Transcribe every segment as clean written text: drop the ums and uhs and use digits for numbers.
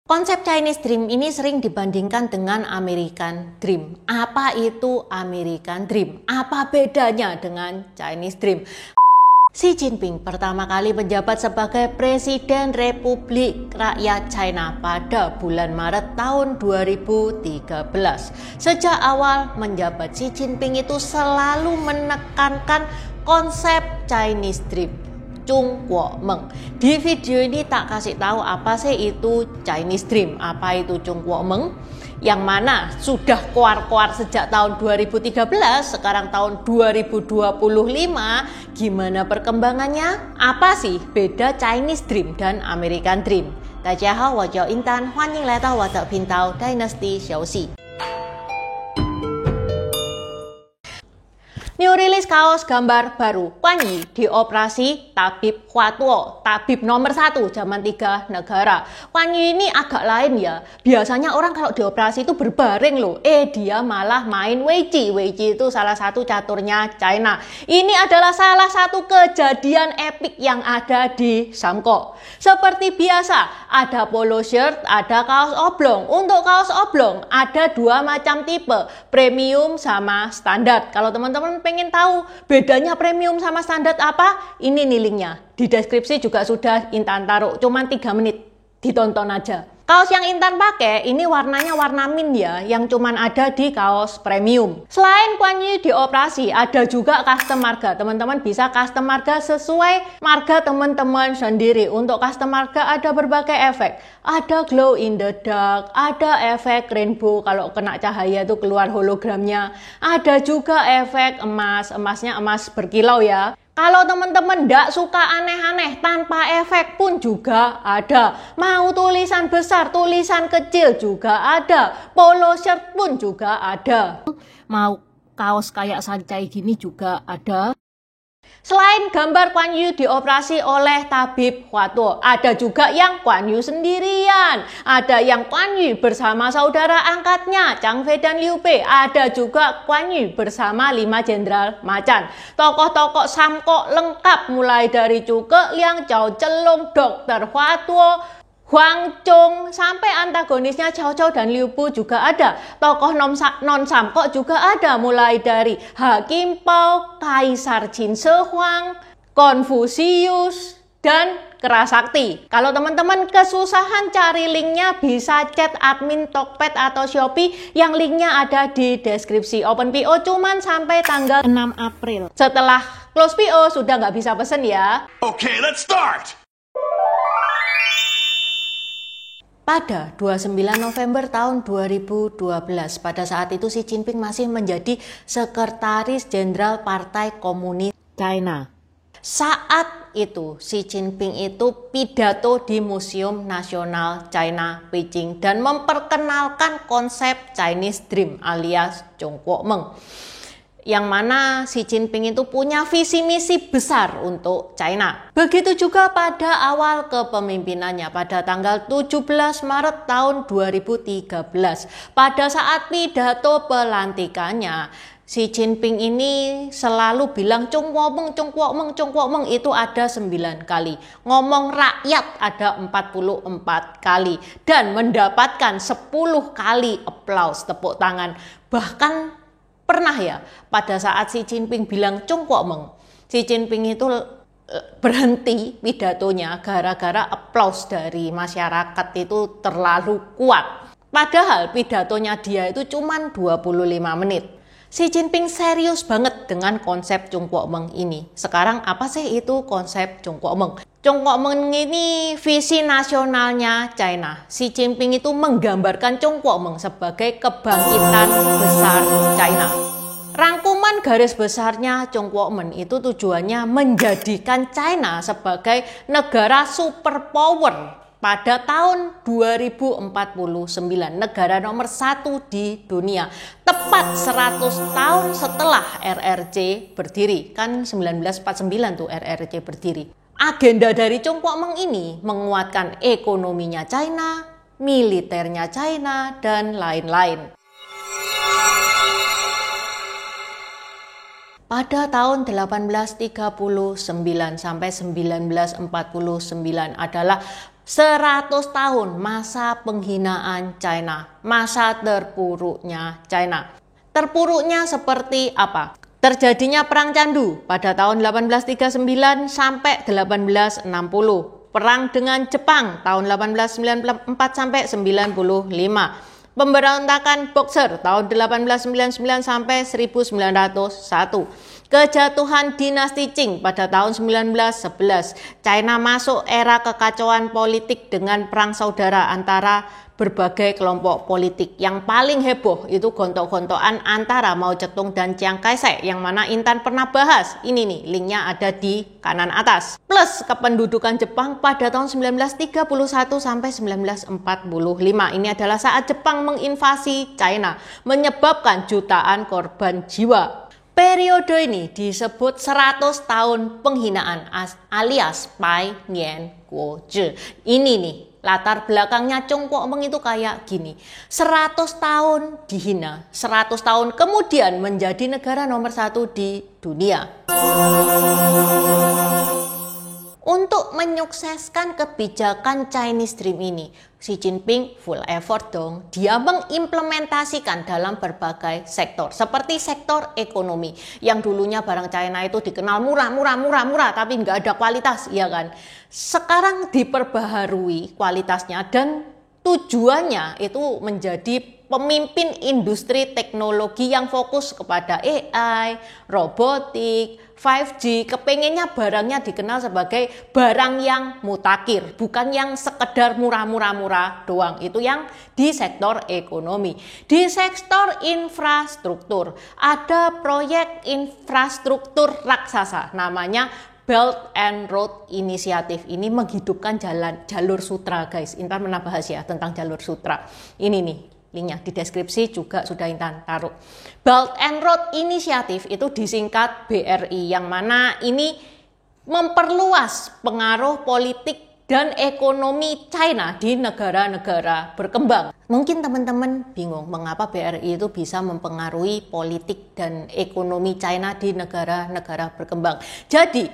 Konsep Chinese Dream ini sering dibandingkan dengan American Dream. Apa itu American Dream? Apa bedanya dengan Chinese Dream? Xi Jinping pertama kali menjabat sebagai Presiden Republik Rakyat China pada bulan Maret tahun 2013. Sejak awal menjabat, Xi Jinping itu selalu menekankan konsep Chinese Dream. Chung Kuo Meng. Di video ini tak kasih tahu apa sih itu Chinese Dream, apa itu Chung Kuo Meng, yang mana sudah keluar sejak tahun 2013, sekarang tahun 2025. Gimana perkembangannya? Apa sih beda Chinese Dream dan American Dream? 大家好，我叫英丹，欢迎来到我的频道 Dynasty 游戏。New release kaos gambar baru Kuan Yi dioperasi Tabib Hua Tuo, tabib nomor 1 zaman 3 negara. Kuan Yi ini agak lain ya. Biasanya orang kalau dioperasi itu berbaring loh. Dia malah main Wei Ji. Wei Ji itu salah satu caturnya China. Ini adalah salah satu kejadian epik yang ada di Samko. Seperti biasa, ada polo shirt, ada kaos oblong. Untuk kaos oblong ada dua macam tipe, premium sama standar. Kalau teman-teman pengen tahu bedanya premium sama standar apa? Ini nih linknya. Di deskripsi juga sudah Intan taruh. Cuman 3 menit. Ditonton aja. Kaos yang Intan pakai ini warnanya warna mint ya, yang cuman ada di kaos premium. Selain Kuan Yi dioperasi, ada juga custom marga. Teman-teman bisa custom marga sesuai marga teman-teman sendiri. Untuk custom marga ada berbagai efek. Ada glow in the dark, ada efek rainbow kalau kena cahaya itu keluar hologramnya. Ada juga efek emas, emasnya emas berkilau ya. Kalau teman-teman tidak suka aneh-aneh, tanpa efek pun juga ada. Mau tulisan besar, tulisan kecil juga ada. Polo shirt pun juga ada. Mau kaos kayak sancai gini juga ada. Selain gambar Kuan Yu dioperasi oleh Tabib Hua Tuo, ada juga yang Kuan Yu sendirian. Ada yang Kuan Yu bersama saudara angkatnya, Chang Fei dan Liu Bei. Ada juga Kuan Yu bersama 5 jenderal macan. Tokoh-tokoh Samko lengkap mulai dari Zhuge Liang, Zhao Zhenlong, Dr. Hua Tuo, Huang Zhong, sampai antagonisnya Cao Cao dan Liu Bu juga ada. Tokoh non-Samko juga ada, mulai dari Hakim Pao, Kaisar Qin Shi Huang, Konfusius, dan Kerasakti. Kalau teman-teman kesusahan cari linknya, bisa chat admin Tokped atau Shopee yang linknya ada di deskripsi. Open PO cuman sampai tanggal 6 April. Setelah close PO sudah nggak bisa pesen ya. Okay, let's start! Pada 29 November tahun 2012, pada saat itu Xi Jinping masih menjadi Sekretaris Jenderal Partai Komunis China. Saat itu Xi Jinping itu pidato di Museum Nasional China Beijing dan memperkenalkan konsep Chinese Dream alias Chung Kuo Meng. Yang mana Xi Jinping itu punya visi misi besar untuk China. Begitu juga pada awal kepemimpinannya pada tanggal 17 Maret tahun 2013. Pada saat pidato pelantikannya, Xi Jinping ini selalu bilang Chung Kuo Meng, Chung Kuo Meng, Chung Kuo Meng, itu ada 9 kali. Ngomong rakyat ada 44 kali. Dan mendapatkan 10 kali aplaus, tepuk tangan. Bahkan pernah ya, pada saat Xi Jinping bilang Chung Kuo Meng, Xi Jinping itu berhenti pidatonya gara-gara aplaus dari masyarakat itu terlalu kuat. Padahal pidatonya dia itu cuma 25 menit. Xi Jinping serius banget dengan konsep Chung Kuo Meng ini. Sekarang apa sih itu konsep Chung Kuo Meng? Chung Kuo Meng ini visi nasionalnya China. Xi Jinping itu menggambarkan Chung Kuo Meng sebagai kebangkitan besar China. Rangkuman garis besarnya Chung Kuo Meng itu tujuannya menjadikan China sebagai negara superpower pada tahun 2049, negara nomor 1 di dunia. Tepat 100 tahun setelah RRC berdiri. Kan 1949 tuh RRC berdiri. Agenda dari Chung Kuo Meng ini menguatkan ekonominya China, militernya China, dan lain-lain. Pada tahun 1839 sampai 1949 adalah 100 tahun masa penghinaan China, masa terpuruknya China. Terpuruknya seperti apa? Terjadinya Perang Candu pada tahun 1839 sampai 1860. Perang dengan Jepang tahun 1894 sampai 95. Pemberontakan Boxer tahun 1899 sampai 1901. Kejatuhan dinasti Qing pada tahun 1911. China masuk era kekacauan politik dengan perang saudara antara berbagai kelompok politik. Yang paling heboh itu gontok-gontokan antara Mao Zedong dan Chiang Kai-shek, yang mana Intan pernah bahas. Ini nih, linknya ada di kanan atas. Plus kependudukan Jepang pada tahun 1931 sampai 1945. Ini adalah saat Jepang menginvasi China, menyebabkan jutaan korban jiwa. Periode ini disebut 100 tahun penghinaan alias Pai Nian Guo Zhi. Ini nih, latar belakangnya Chong Po Meng itu kayak gini. 100 tahun dihina, 100 tahun kemudian menjadi negara nomor 1 di dunia. Untuk menyukseskan kebijakan Chinese Dream ini, Xi Jinping full effort dong. Dia mengimplementasikan dalam berbagai sektor, seperti sektor ekonomi yang dulunya barang China itu dikenal murah, tapi nggak ada kualitas, ya kan? Sekarang diperbaharui kualitasnya dan tujuannya itu menjadi pemimpin industri teknologi yang fokus kepada AI, robotik, 5G. Kepengennya barangnya dikenal sebagai barang yang mutakhir, bukan yang sekedar murah doang. Itu yang di sektor ekonomi. Di sektor infrastruktur, ada proyek infrastruktur raksasa namanya Belt and Road Initiative. Ini menghidupkan jalur sutra, guys. Intan pernah bahas ya tentang jalur sutra. Ini nih, linknya di deskripsi juga sudah Intan taruh. Belt and Road Initiative itu disingkat BRI, yang mana ini memperluas pengaruh politik dan ekonomi China di negara-negara berkembang. Mungkin teman-teman bingung mengapa BRI itu bisa mempengaruhi politik dan ekonomi China di negara-negara berkembang. Jadi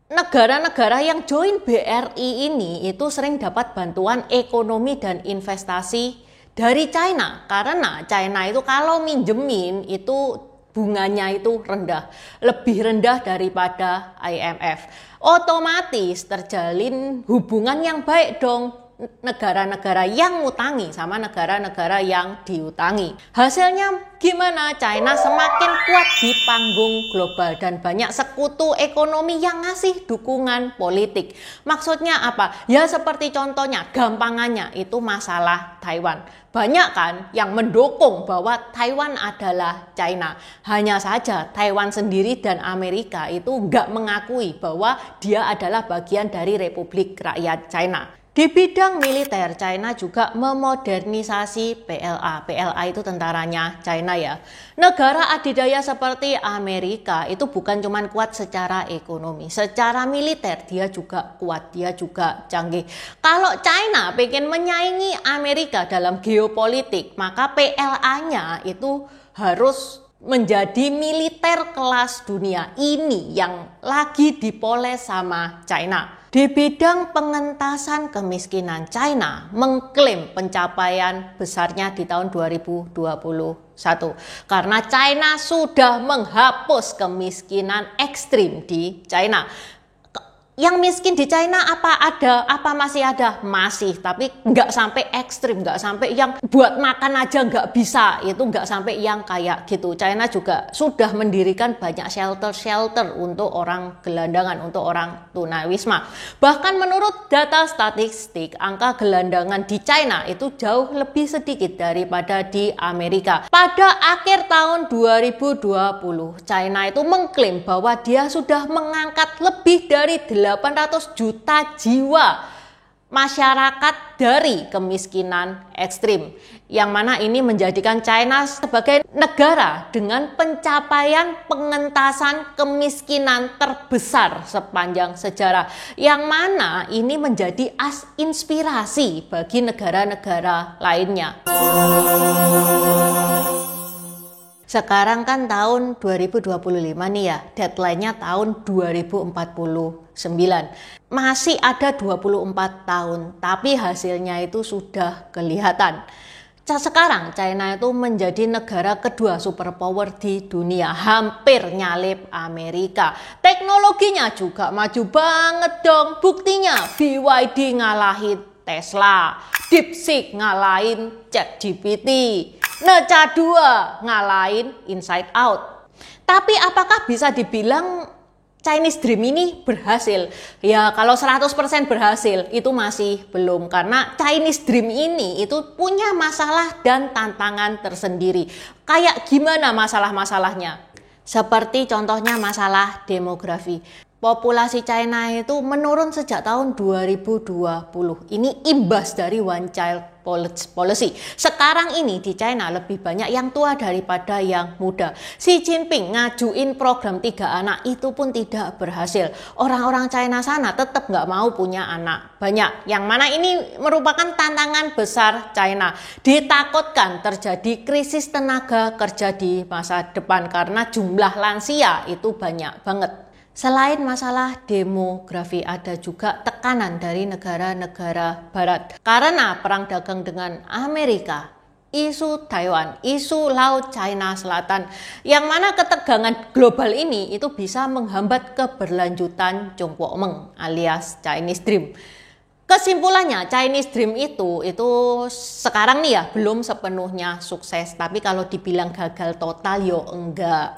negara-negara yang join BRI ini itu sering dapat bantuan ekonomi dan investasi dari China, karena China itu kalau minjemin itu bunganya itu rendah, lebih rendah daripada IMF. Otomatis terjalin hubungan yang baik dong negara-negara yang ngutangi sama negara-negara yang diutangi. Hasilnya gimana? China semakin kuat di panggung global dan banyak sekutu ekonomi yang ngasih dukungan politik. Maksudnya apa? Ya seperti contohnya, gampangannya itu masalah Taiwan. Banyak kan yang mendukung bahwa Taiwan adalah China. Hanya saja Taiwan sendiri dan Amerika itu nggak mengakui bahwa dia adalah bagian dari Republik Rakyat China. Di bidang militer, China juga memodernisasi PLA. PLA itu tentaranya China ya. Negara adidaya seperti Amerika itu bukan cuma kuat secara ekonomi. Secara militer dia juga kuat, dia juga canggih. Kalau China pengen menyaingi Amerika dalam geopolitik, maka PLA-nya itu harus menjadi militer kelas dunia. Ini yang lagi dipoles sama China. Di bidang pengentasan kemiskinan, China mengklaim pencapaian besarnya di tahun 2021 karena China sudah menghapus kemiskinan ekstrim di China. Yang miskin di China apa masih ada? Masih, tapi nggak sampai ekstrim, nggak sampai yang buat makan aja nggak bisa, itu nggak sampai yang kayak gitu. China juga sudah mendirikan banyak shelter untuk orang gelandangan, untuk orang tunawisma. Bahkan menurut data statistik, angka gelandangan di China itu jauh lebih sedikit daripada di Amerika. Pada akhir tahun 2020, China itu mengklaim bahwa dia sudah mengangkat lebih dari 800 juta jiwa masyarakat dari kemiskinan ekstrim, yang mana ini menjadikan China sebagai negara dengan pencapaian pengentasan kemiskinan terbesar sepanjang sejarah, yang mana ini menjadi inspirasi bagi negara-negara lainnya. Sekarang kan tahun 2025 nih ya, deadline-nya tahun 2049. Masih ada 24 tahun, tapi hasilnya itu sudah kelihatan. Sekarang China itu menjadi negara kedua superpower di dunia, hampir nyalip Amerika. Teknologinya juga maju banget dong. Buktinya BYD ngalahin Tesla, DeepSeek ngalahin ChatGPT, Neca 2 ngalahin Inside Out. Tapi apakah bisa dibilang Chinese Dream ini berhasil? Ya kalau 100% berhasil itu masih belum, karena Chinese Dream ini itu punya masalah dan tantangan tersendiri. Kayak gimana masalah-masalahnya? Seperti contohnya masalah demografi. Populasi China itu menurun sejak tahun 2020. Ini imbas dari One Child Policy. Sekarang ini di China lebih banyak yang tua daripada yang muda. Xi Jinping ngajuin program 3 anak itu pun tidak berhasil. Orang-orang China sana tetap nggak mau punya anak banyak. Yang mana ini merupakan tantangan besar China. Ditakutkan terjadi krisis tenaga kerja di masa depan karena jumlah lansia itu banyak banget. Selain masalah demografi, ada juga tekanan dari negara-negara barat. Karena perang dagang dengan Amerika, isu Taiwan, isu Laut China Selatan, yang mana ketegangan global ini itu bisa menghambat keberlanjutan Chongguomeng alias Chinese Dream. Kesimpulannya, Chinese Dream itu sekarang nih ya belum sepenuhnya sukses. Tapi kalau dibilang gagal total, yo enggak.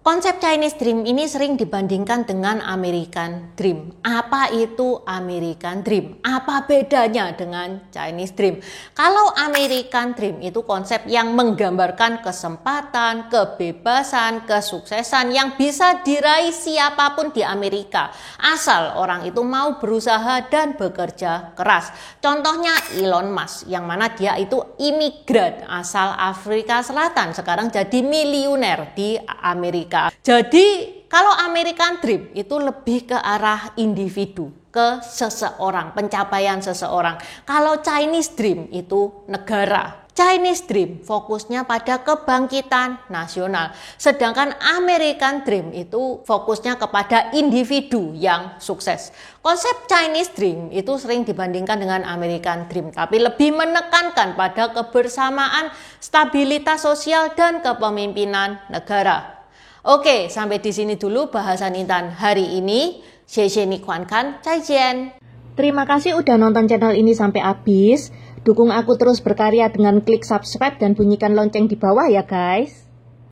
Konsep Chinese Dream ini sering dibandingkan dengan American Dream. Apa itu American Dream? Apa bedanya dengan Chinese Dream? Kalau American Dream itu konsep yang menggambarkan kesempatan, kebebasan, kesuksesan yang bisa diraih siapapun di Amerika. Asal orang itu mau berusaha dan bekerja keras. Contohnya Elon Musk, yang mana dia itu imigran asal Afrika Selatan. Sekarang jadi miliuner di Amerika. Jadi kalau American Dream itu lebih ke arah individu, ke seseorang, pencapaian seseorang. Kalau Chinese Dream itu negara. Chinese Dream fokusnya pada kebangkitan nasional. Sedangkan American Dream itu fokusnya kepada individu yang sukses. Konsep Chinese Dream itu sering dibandingkan dengan American Dream, tapi lebih menekankan pada kebersamaan, stabilitas sosial, dan kepemimpinan negara. Oke, sampai di sini dulu bahasan Intan hari ini. Terima kasih udah nonton channel ini sampai habis. Dukung aku terus berkarya dengan klik subscribe dan bunyikan lonceng di bawah ya guys.